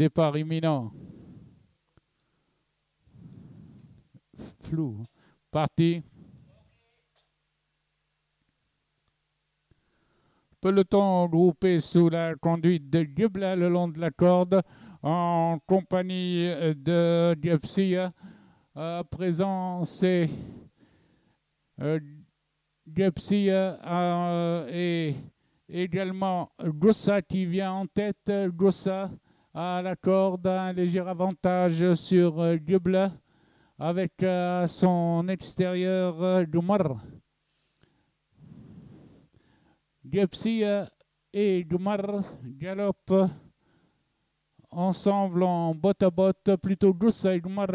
Départ imminent. Flou. Parti. Peloton groupé sous la conduite de Djebla le long de la corde en compagnie de Djepsia. À présent, c'est Djepsia et également Gossa qui vient en tête. Gossa à la corde, un léger avantage sur Djebla avec son extérieur Doumar. Djepsia et Doumar galopent ensemble en botte à botte, plutôt Gossa et Doumar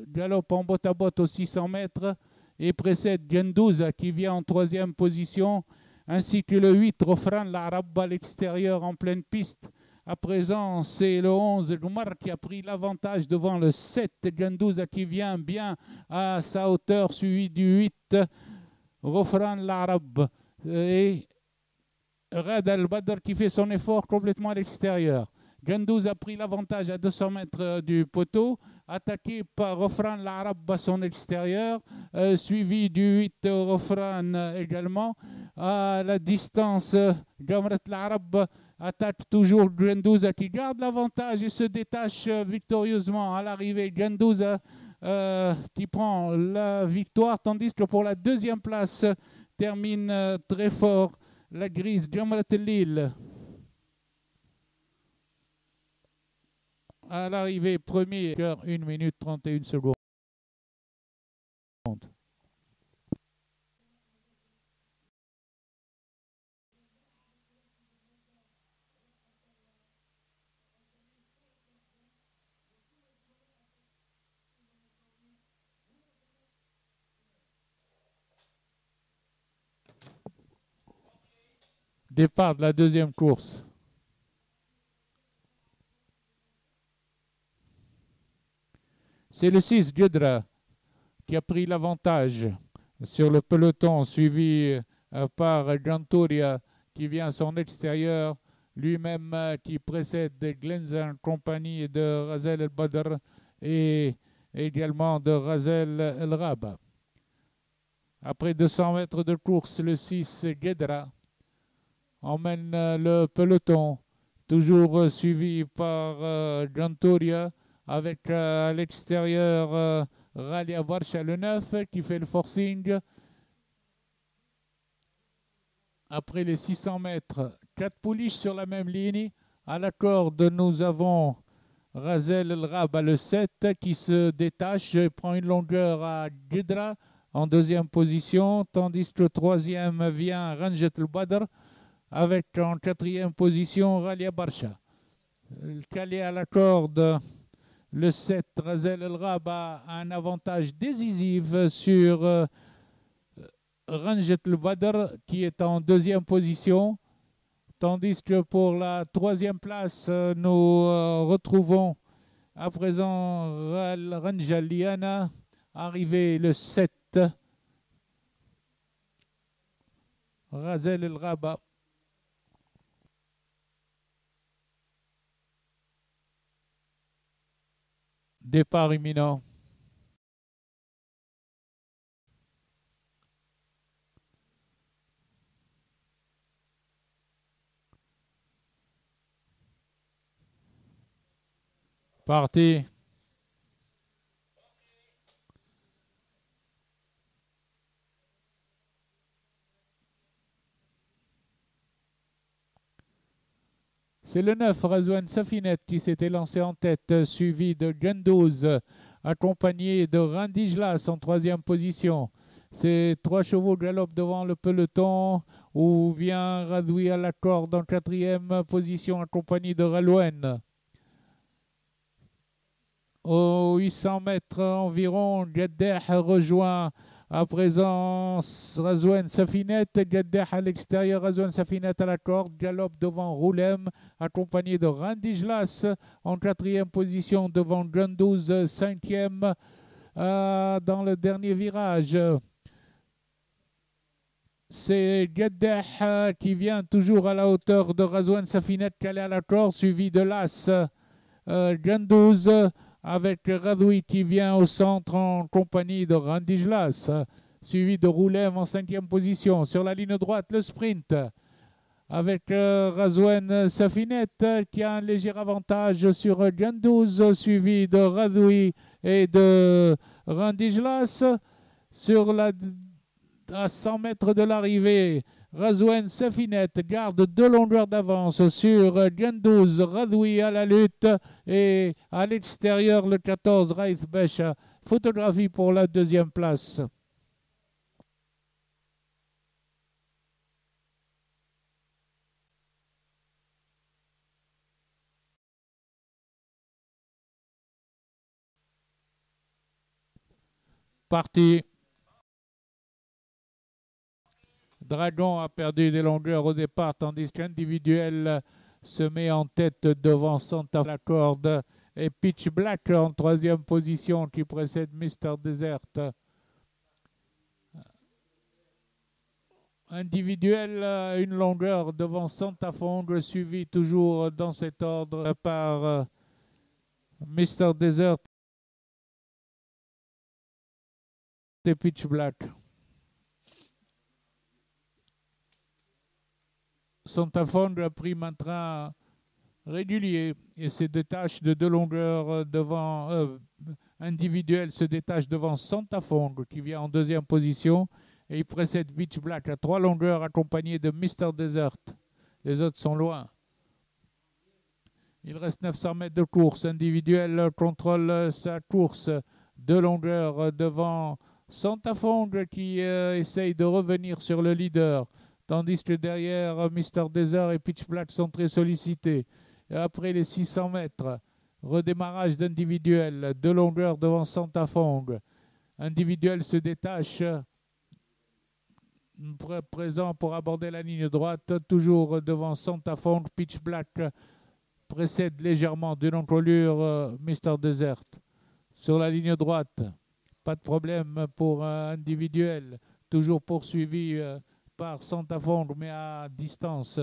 galopent en botte à botte aux 600 mètres et précède Gendouza qui vient en troisième position, ainsi que le 8 Rofran l'Arab à l'extérieur en pleine piste. À présent, c'est le 11 Doumar qui a pris l'avantage devant le 7 Gendouza qui vient bien à sa hauteur, suivi du 8 Rofran l'Arab. Et Rad al-Badr qui fait son effort complètement à l'extérieur. Gendouza a pris l'avantage à 200 mètres du poteau, attaqué par Rofran l'Arab à son extérieur, suivi du 8 Rofran également. À la distance, Jamrat l'Arab attaque toujours Gendouza qui garde l'avantage et se détache victorieusement à l'arrivée. Gendouza qui prend la victoire, tandis que pour la deuxième place termine très fort la grise Jamrat Lille. À l'arrivée, premier, 1 minute 31 secondes. Départ de la deuxième course. C'est le 6 Djedra qui a pris l'avantage sur le peloton, suivi par Gantouria qui vient à son extérieur, lui-même qui précède Glenza en compagnie de Razel El-Badr et également de Razel El-Raba. Après 200 mètres de course, le 6 Djedra emmène le peloton, toujours suivi par Gantouria, avec à l'extérieur Ralia Varsha le 9 qui fait le forcing. Après les 600 mètres, 4 pouliches sur la même ligne. À la corde, nous avons Razel El Raba le 7 qui se détache et prend une longueur à Djedra en deuxième position, tandis que le troisième vient Ranjet El Badr avec en quatrième position Ralia Varsha. Calé à la corde, le 7, Razel El Raba a un avantage décisif sur Ranjet El Badr qui est en deuxième position. Tandis que pour la troisième place, nous retrouvons à présent Ranjal Liana, arrivé le 7, Razel El Raba. Départ imminent. Parti. C'est le 9, Razouane Safinet, qui s'était lancé en tête, suivi de Gendouz, accompagné de Rindijlas en troisième position. Ces 3 chevaux galopent devant le peloton, où vient Radoui à la corde en quatrième position, accompagné de Ralouen. Aux 800 mètres environ, Gaddeh rejoint à présent Razouane Safinet. Gaddeh à l'extérieur, Razouane Safinet à la corde, galope devant Roulem, accompagné de Rindijlas en quatrième position devant Gendouz, cinquième dans le dernier virage. C'est Gaddeh qui vient toujours à la hauteur de Razouane Safinet calé à la corde, suivi de l'As Jendouze avec Radoui qui vient au centre en compagnie de Randy Glas, suivi de Roulem en 5e position. Sur la ligne droite, le sprint avec Razouane Safinet qui a un léger avantage sur Jendouze, suivi de Radoui et de Randy Glas. À 100 mètres de l'arrivée, Razouane Safinet garde 2 longueurs d'avance sur Jendouze. Radoui à la lutte et à l'extérieur le 14 Raif Becha. Photographie pour la 2e place. Parti. Dragon a perdu des longueurs au départ, tandis qu'Individuel se met en tête devant Santa la corde et Pitch Black en 3e position qui précède Mr. Desert. Individuel une longueur devant Santa Fong, suivi toujours dans cet ordre par Mr. Desert et Pitch Black. Santa Fong a pris un train régulier et se détache de 2 longueurs devant Individuel se détache devant Santa Fong qui vient en 2e position et il précède Beach Black à 3 longueurs accompagné de Mr. Desert. Les autres sont loin. Il reste 900 mètres de course. Individuel contrôle sa course. 2 longueurs devant Santa Fong qui essaye de revenir sur le leader. Tandis que derrière, Mr. Desert et Pitch Black sont très sollicités. Et après les 600 mètres, redémarrage d'Individuel, 2 longueurs devant Santa Fong. Individuel se détache, présent pour aborder la ligne droite, toujours devant Santa Fong. Pitch Black précède légèrement d'une encolure Mr. Desert. Sur la ligne droite, pas de problème pour Individuel, toujours poursuivi par Santa Fong, mais à distance.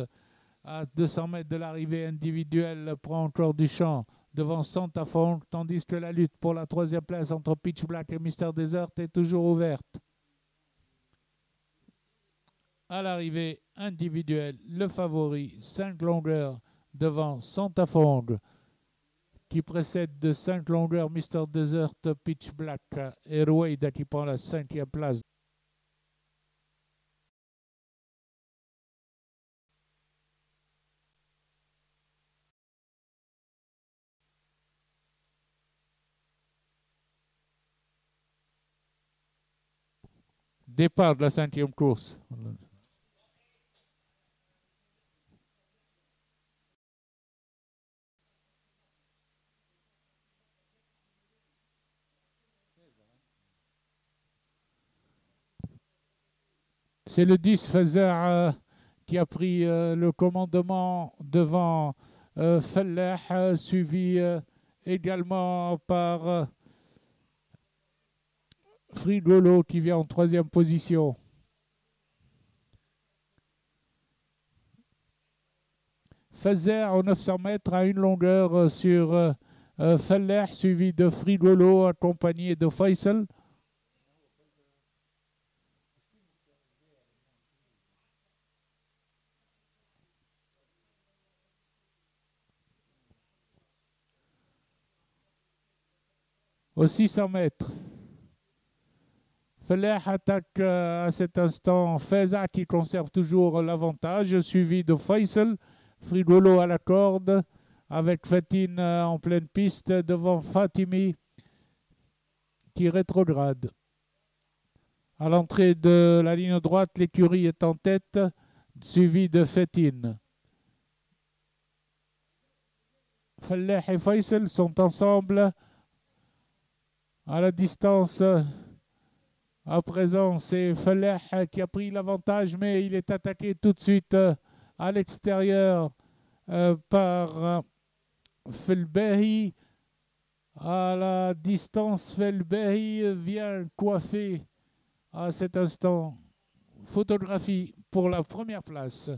À 200 mètres de l'arrivée, Individuel prend encore du champ devant Santa Fong, tandis que la lutte pour la 3e place entre Pitch Black et Mr. Desert est toujours ouverte. À l'arrivée, Individuel, le favori, 5 longueurs devant Santa Fong, qui précède de 5 longueurs Mr. Desert, Pitch Black et Rueda qui prend la 5e place. Départ de la 5e course. C'est le 10 Fazer qui a pris le commandement devant Fallah, suivi également par Frigolo qui vient en 3e position. Fazer en 900 mètres à une longueur sur Fallah, suivi de Frigolo accompagné de Faisal. Aux 600 mètres. Fallah attaque à cet instant Feza qui conserve toujours l'avantage, suivi de Faisal. Frigolo à la corde avec Fatine en pleine piste devant Fatimi qui rétrograde. À l'entrée de la ligne droite, l'écurie est en tête, suivi de Fatine. Fallah et Faisal sont ensemble à la distance. À présent, c'est Fallah qui a pris l'avantage, mais il est attaqué tout de suite à l'extérieur par Felbehi. À la distance, Felbehi vient coiffer à cet instant. Photographie pour la 1re place.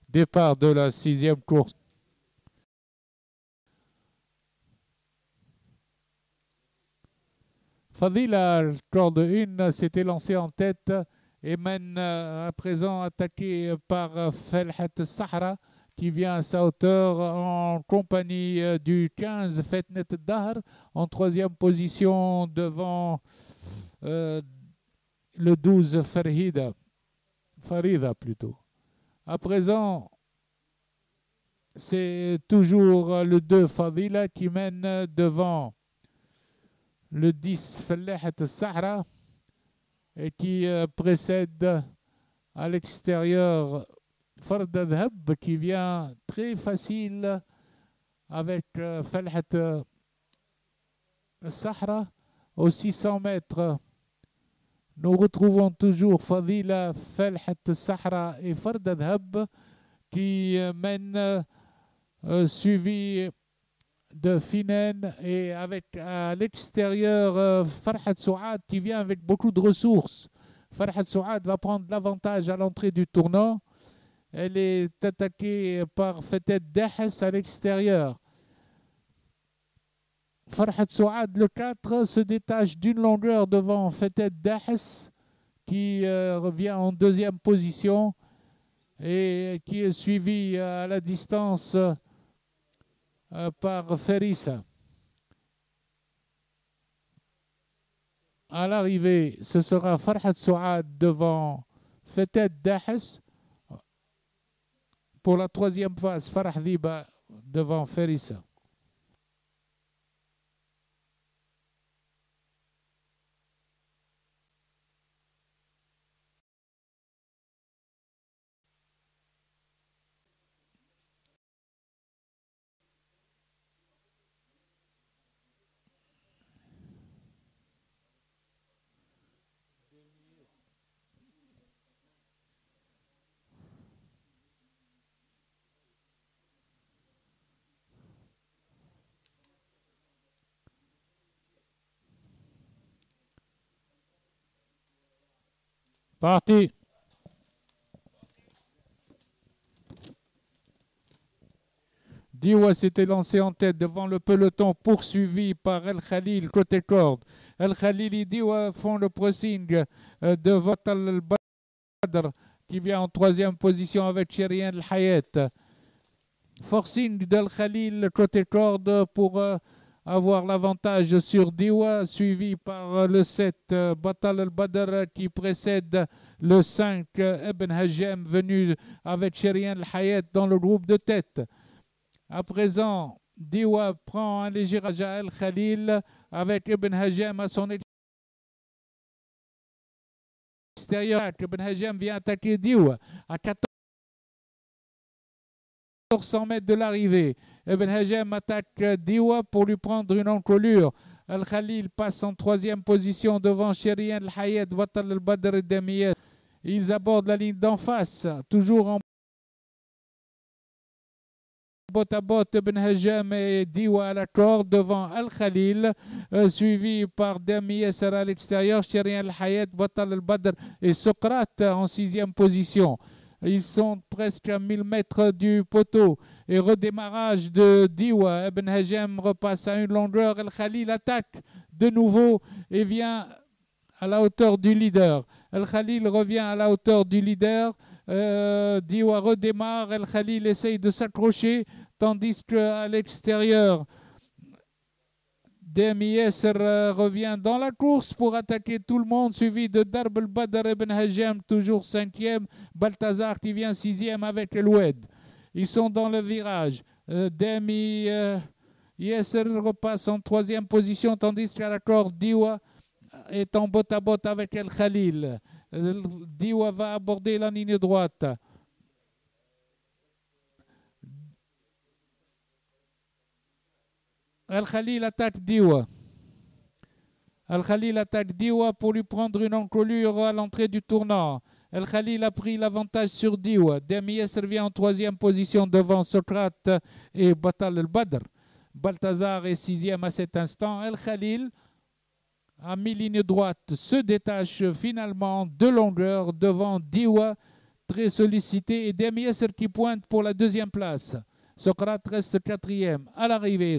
Départ de la 6e course. Fadila, le corps de 1, s'était lancé en tête et mène à présent attaqué par Felhat Sahra qui vient à sa hauteur en compagnie du 15 Fetnet Dahr en 3e position devant le 12 Farida plutôt. À présent, c'est toujours le 2 Fadila qui mène devant le 10 Felhat Sahra et qui précède à l'extérieur Farda Dhab qui vient très facile avec Felhat Sahra. Aux 600 mètres, nous retrouvons toujours Fadila, Felhat Sahra et Farda Dhab qui mènent suivi de Finen et avec à l'extérieur Farhat Souad qui vient avec beaucoup de ressources. Farhat Souad va prendre l'avantage à l'entrée du tournant. Elle est attaquée par Fetet Dahes à l'extérieur. Farhat Souad, le 4, se détache d'une longueur devant Fetet Dahes qui revient en 2e position et qui est suivi à la distance par Ferissa. À l'arrivée, ce sera Farhat Souad devant Fetet Dahes. Pour la 3e phase, Farah Dhiba devant Ferissa. Parti. Diwa s'était lancé en tête devant le peloton poursuivi par El Khalil côté corde. El Khalil et Diwa font le pressing de Vatal al-Badr qui vient en 3e position avec Chérien El-Hayet. Forcing d'El Khalil côté corde pour avoir l'avantage sur Diwa, suivi par le 7 Batal al-Badr qui précède le 5 Ibn Hajem venu avec Chérien El-Hayet dans le groupe de tête. À présent, Diwa prend un léger raja El Khalil avec Ibn Hajem à son extérieur. Ibn Hajem vient attaquer Diwa à 1400 mètres de l'arrivée. Ibn Hajem attaque Diwa pour lui prendre une encolure. El Khalil passe en 3e position devant Chérien El-Hayet, Vatal al-Badr et Demiyet. Ils abordent la ligne d'en face, toujours en bot à bot. Ibn Hajem et Diwa à la corde devant El Khalil, suivi par Demiyet à l'extérieur, Chérien El-Hayet, Vatal al-Badr et Socrate en 6e position. Ils sont presque à 1000 mètres du poteau. Et redémarrage de Diwa. Ibn Hajem repasse à une longueur. El Khalil attaque de nouveau et vient à la hauteur du leader. El Khalil revient à la hauteur du leader. Diwa redémarre. El Khalil essaye de s'accrocher, tandis qu'à l'extérieur, Demiyesser revient dans la course pour attaquer tout le monde, suivi de Darb al-Badr Ibn Hajem, toujours 5e, Balthazar qui vient 6e avec El Oued. Ils sont dans le virage. Demiyesser repasse en 3e position, tandis qu'à la corde, Diwa est en bot à bot avec El Khalil. Diwa va aborder la ligne droite. El Khalil attaque Diwa. El Khalil attaque Diwa pour lui prendre une encolure à l'entrée du tournant. El Khalil a pris l'avantage sur Diwa. Demiyesser vient en 3e position devant Socrate et Batal al-Badr. Balthazar est 6e à cet instant. El Khalil, à mi-ligne droite, se détache finalement de longueur devant Diwa, très sollicité, et Demiesser qui pointe pour la deuxième place. Socrate reste quatrième. À l'arrivée,